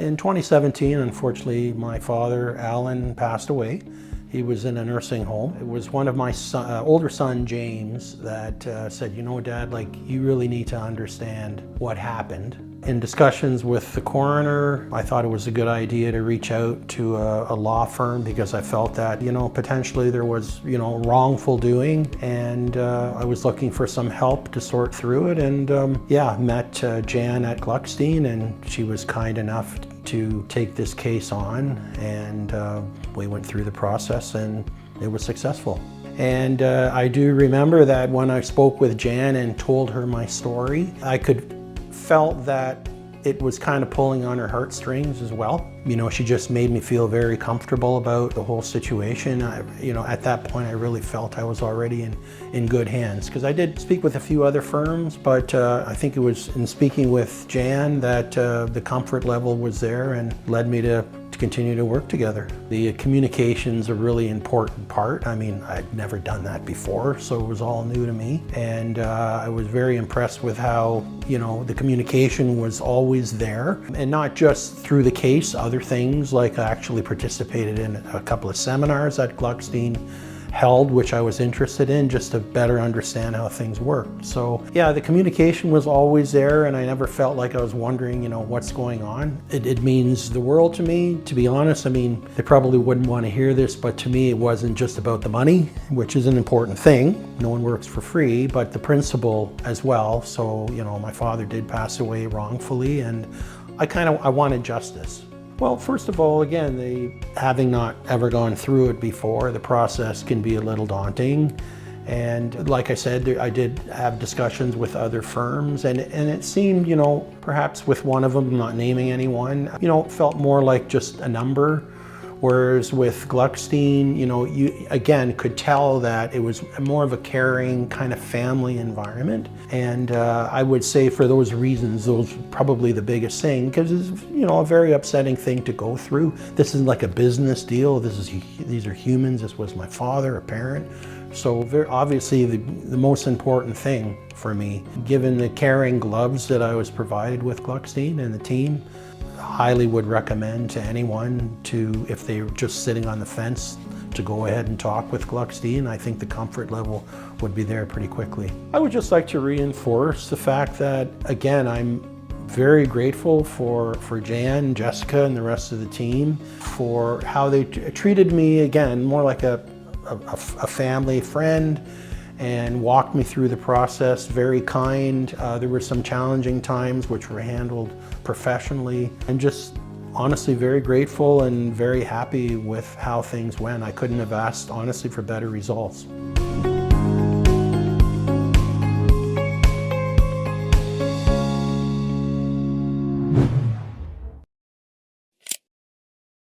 In 2017, unfortunately, my father, Alan, passed away. He was in a nursing home. It was one of my older son, James, that said, you know, Dad, like, you really need to understand what happened. In discussions with the coroner, I thought it was a good idea to reach out to a law firm because I felt that, you know, potentially there was, you know, wrongful doing, and I was looking for some help to sort through it. And yeah, met Jan at Gluckstein, and she was kind enough to take this case on, and we went through the process and it was successful. And I do remember that when I spoke with Jan and told her my story, I felt that it was kind of pulling on her heartstrings as well. You know, she just made me feel very comfortable about the whole situation. You know, at that point I really felt I was already in good hands, because I did speak with a few other firms, but I think it was in speaking with Jan that the comfort level was there and led me to continue to work together. The communication's a really important part. I mean, I'd never done that before, so it was all new to me. And I was very impressed with how, you know, the communication was always there. And not just through the case, other things, like I actually participated in a couple of seminars that Gluckstein held, which I was interested in, just to better understand how things worked. So yeah, the communication was always there, and I never felt like I was wondering, you know, what's going on. It means the world to me, to be honest. I mean, they probably wouldn't want to hear this, but to me it wasn't just about the money, which is an important thing. No one works for free, but the principle as well. So, you know, my father did pass away wrongfully, and I wanted justice. Well, first of all, again, having not ever gone through it before, the process can be a little daunting. And like I said, I did have discussions with other firms, and it seemed, you know, perhaps with one of them, not naming anyone, you know, it felt more like just a number. Whereas with Gluckstein, you know, you again could tell that it was more of a caring kind of family environment. And I would say for those reasons, those were probably the biggest thing, because it's, you know, a very upsetting thing to go through. This isn't like a business deal. These are humans. This was my father, a parent. So very obviously the most important thing for me, given the caring gloves that I was provided with Gluckstein and the team, highly would recommend to anyone to, if they're just sitting on the fence, to go ahead and talk with Gluckstein. I think the comfort level would be there pretty quickly. I would just like to reinforce the fact that, again, I'm very grateful for Jan, Jessica, and the rest of the team for how they treated me, again, more like a family friend, and walked me through the process. Very kind. There were some challenging times which were handled professionally, and just honestly very grateful and very happy with how things went. I couldn't have asked, honestly, for better results.